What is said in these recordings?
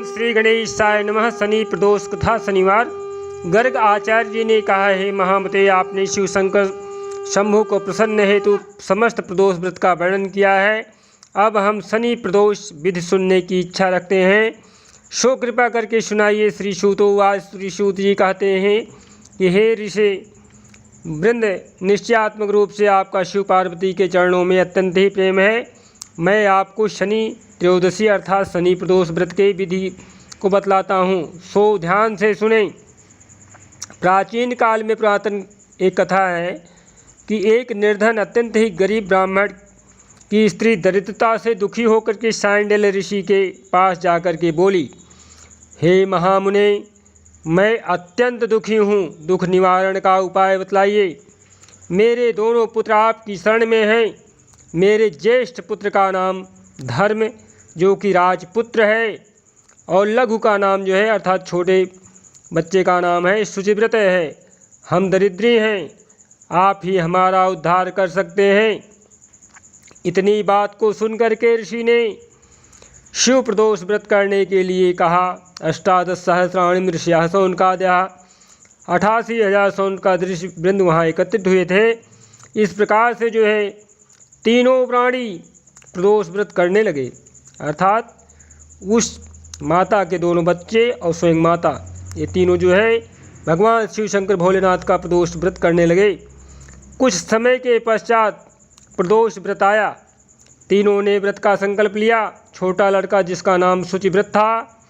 श्री गणेशाय नमः। शनि प्रदोष कथा शनिवार। गर्ग आचार्य जी ने कहा है, महामते आपने शिव शंकर शंभु को प्रसन्न हेतु समस्त प्रदोष व्रत का वर्णन किया है। अब हम शनि प्रदोष विधि सुनने की इच्छा रखते हैं, सो कृपा करके सुनाइए। श्री सूतोवाच। श्री सूत जी कहते हैं कि हे ऋषि वृंद, निश्चयात्मक रूप से आपका शिव पार्वती के चरणों में अत्यंत ही प्रेम है। मैं आपको शनि त्रयोदशी अर्थात शनि प्रदोष व्रत के विधि को बतलाता हूँ, सो ध्यान से सुने। प्राचीन काल में पुरातन एक कथा है कि एक निर्धन अत्यंत ही गरीब ब्राह्मण की स्त्री दरिद्रता से दुखी होकर के शांडिल्य ऋषि के पास जाकर के बोली, हे महामुने, मैं अत्यंत दुखी हूँ, दुख निवारण का उपाय बतलाइए। मेरे दोनों पुत्र आपकी शरण में हैं। मेरे ज्येष्ठ पुत्र का नाम धर्म जो कि राजपुत्र है, और लघु का नाम जो है अर्थात छोटे बच्चे का नाम है शुचिव्रत है। हम दरिद्री हैं, आप ही हमारा उद्धार कर सकते हैं। इतनी बात को सुनकर के ऋषि ने शिव प्रदोष व्रत करने के लिए कहा। 18 सहस्राणि ऋषिया सौनकाद्या 88,000 सौनका ऋषि वृंद वहाँ एकत्रित हुए थे। इस प्रकार से जो है तीनों प्राणी प्रदोष व्रत करने लगे, अर्थात उस माता के दोनों बच्चे और स्वयं माता, ये तीनों जो है भगवान शिव शंकर भोलेनाथ का प्रदोष व्रत करने लगे। कुछ समय के पश्चात प्रदोष व्रत आया। तीनों ने व्रत का संकल्प लिया। छोटा लड़का जिसका नाम शुचिव्रत था,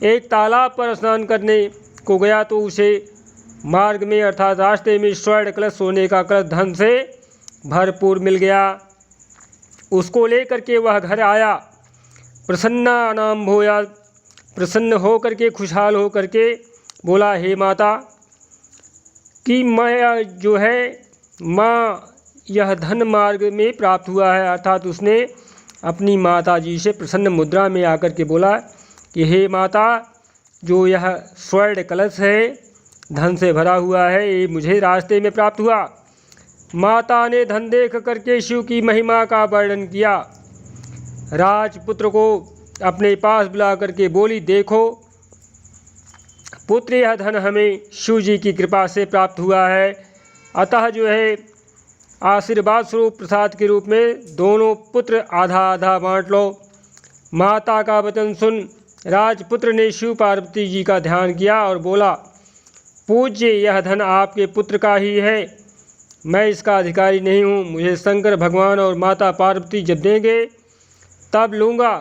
एक तालाब पर स्नान करने को गया तो उसे मार्ग में अर्थात रास्ते में स्वर्ण कलश, सोने का कलश धन से भरपूर मिल गया। उसको लेकर के वह घर आया। प्रसन्ना नाम भोया, प्रसन्न होकर के खुशहाल होकर के बोला, हे माता कि मैं जो है माँ यह धन मार्ग में प्राप्त हुआ है, अर्थात उसने अपनी माता जी से प्रसन्न मुद्रा में आकर के बोला कि हे माता, जो यह स्वर्ण कलश है धन से भरा हुआ है, ये मुझे रास्ते में प्राप्त हुआ। माता ने धन देख करके शिव की महिमा का वर्णन किया। राजपुत्र को अपने पास बुला करके बोली, देखो पुत्र, यह धन हमें शिव जी की कृपा से प्राप्त हुआ है, अतः जो है आशीर्वाद स्वरूप प्रसाद के रूप में दोनों पुत्र आधा आधा बांट लो। माता का वचन सुन राजपुत्र ने शिव पार्वती जी का ध्यान किया और बोला, पूज्य, यह धन आपके पुत्र का ही है, मैं इसका अधिकारी नहीं हूँ। मुझे शंकर भगवान और माता पार्वती जब देंगे तब लूँगा।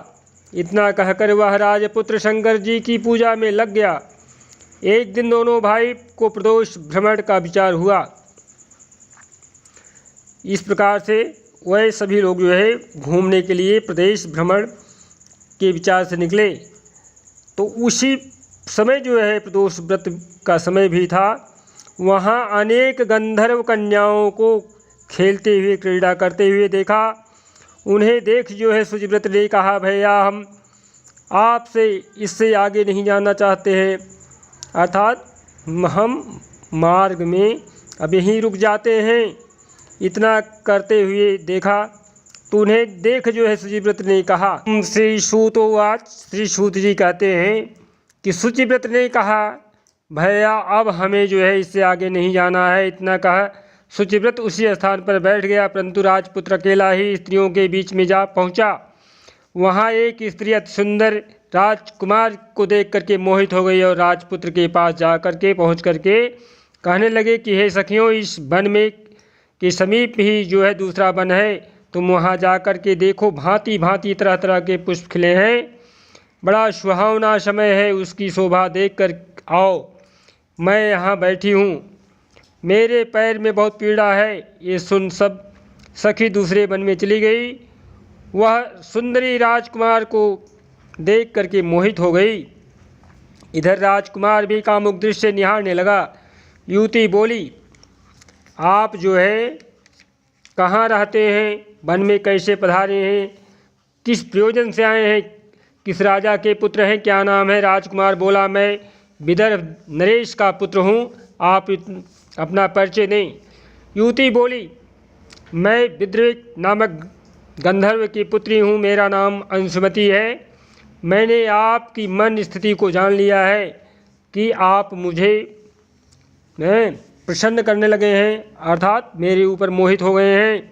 इतना कहकर वह राजपुत्र शंकर जी की पूजा में लग गया। एक दिन दोनों भाई को प्रदोष भ्रमण का विचार हुआ। इस प्रकार से वह सभी लोग जो है घूमने के लिए प्रदेश भ्रमण के विचार से निकले। तो उसी समय जो है प्रदोष व्रत का समय भी था। वहाँ अनेक गंधर्व कन्याओं को खेलते हुए क्रीड़ा करते हुए देखा। उन्हें देख जो है शुचिव्रत ने कहा, भैया हम आपसे इससे आगे नहीं जाना चाहते हैं, अर्थात हम मार्ग में अब यहीं रुक जाते हैं। इतना करते हुए देखा तो उन्हें देख जो है शुचिव्रत ने कहा। श्री सूतोवाच। श्री सूत जी कहते हैं कि शुचिव्रत ने कहा, भैया अब हमें जो है इससे आगे नहीं जाना है। इतना कहा शुचिव्रत उसी स्थान पर बैठ गया, परंतु राजपुत्र अकेला ही स्त्रियों के बीच में जा पहुंचा। वहां एक स्त्री अति सुंदर राजकुमार को देख करके मोहित हो गई और राजपुत्र के पास जा करके पहुँच करके कहने लगे कि हे सखियों, इस वन में के समीप ही जो है दूसरा वन है, तुम वहाँ जा कर के देखो, भांति भांति तरह तरह के पुष्प खिले हैं, बड़ा सुहावना समय है, उसकी शोभा देख कर आओ। मैं यहाँ बैठी हूँ, मेरे पैर में बहुत पीड़ा है। ये सुन सब सखी दूसरे वन में चली गई। वह सुंदरी राजकुमार को देख करके मोहित हो गई। इधर राजकुमार भी कामुक दृश्य निहारने लगा। युवती बोली, आप जो है कहाँ रहते हैं, वन में कैसे पधारे हैं, किस प्रयोजन से आए हैं, किस राजा के पुत्र हैं, क्या नाम है? राजकुमार बोला, मैं विदर्भ नरेश का पुत्र हूँ, आप अपना परिचय दें। युवती बोली, मैं विद्रेक नामक गंधर्व की पुत्री हूँ, मेरा नाम अंशुमती है। मैंने आपकी मन स्थिति को जान लिया है कि आप मुझे प्रसन्न करने लगे हैं, अर्थात मेरे ऊपर मोहित हो गए हैं।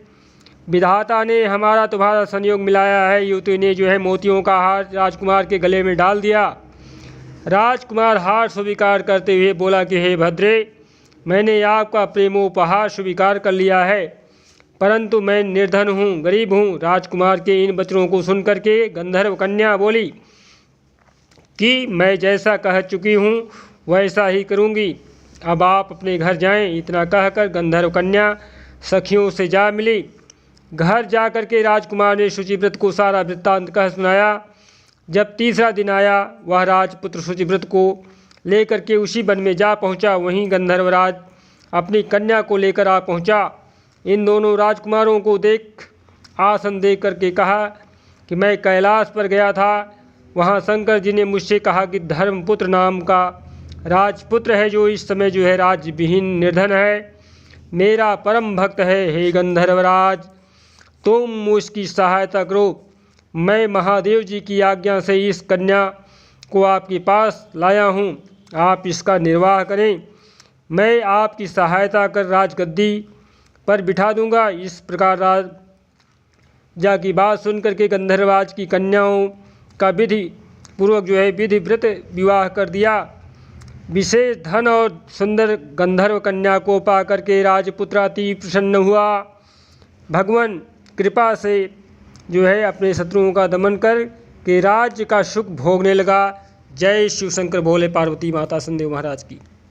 विधाता ने हमारा तुम्हारा संयोग मिलाया है। युवती ने जो है मोतियों का हार राजकुमार के गले में डाल दिया। राजकुमार हार स्वीकार करते हुए बोला कि हे भद्रे, मैंने आपका प्रेमोपहार स्वीकार कर लिया है, परंतु मैं निर्धन हूँ, गरीब हूँ। राजकुमार के इन वचनों को सुनकर के गंधर्व कन्या बोली कि मैं जैसा कह चुकी हूँ वैसा ही करूँगी, अब आप अपने घर जाएं। इतना कहकर गंधर्व कन्या सखियों से जा मिली। घर जा कर के राजकुमार ने शुचिव्रत को सारा वृत्तांत कह सुनाया। जब तीसरा दिन आया, वह राजपुत्र शुचिव्रत को लेकर के उसी वन में जा पहुंचा। वहीं गंधर्वराज अपनी कन्या को लेकर आ पहुंचा। इन दोनों राजकुमारों को देख आसन दे करके कहा कि मैं कैलाश पर गया था, वहां शंकर जी ने मुझसे कहा कि धर्मपुत्र नाम का राजपुत्र है जो इस समय जो है राज्य विहीन निर्धन है, मेरा परम भक्त है। हे गंधर्वराज, तुम उसकी सहायता करो। मैं महादेव जी की आज्ञा से इस कन्या को आपके पास लाया हूँ, आप इसका निर्वाह करें। मैं आपकी सहायता कर राजगद्दी पर बिठा दूंगा। इस प्रकार राजा की बात सुनकर के गंधर्वराज की कन्याओं का विधि पूर्वक जो है विधिव्रत विवाह कर दिया। विशेष धन और सुंदर गंधर्व कन्या को पाकर के राजपुत्र अति प्रसन्न हुआ। भगवान कृपा से जो है अपने शत्रुओं का दमन कर के राज्य का सुख भोगने लगा। जय शिव शंकर भोले पार्वती माता संदेव महाराज की।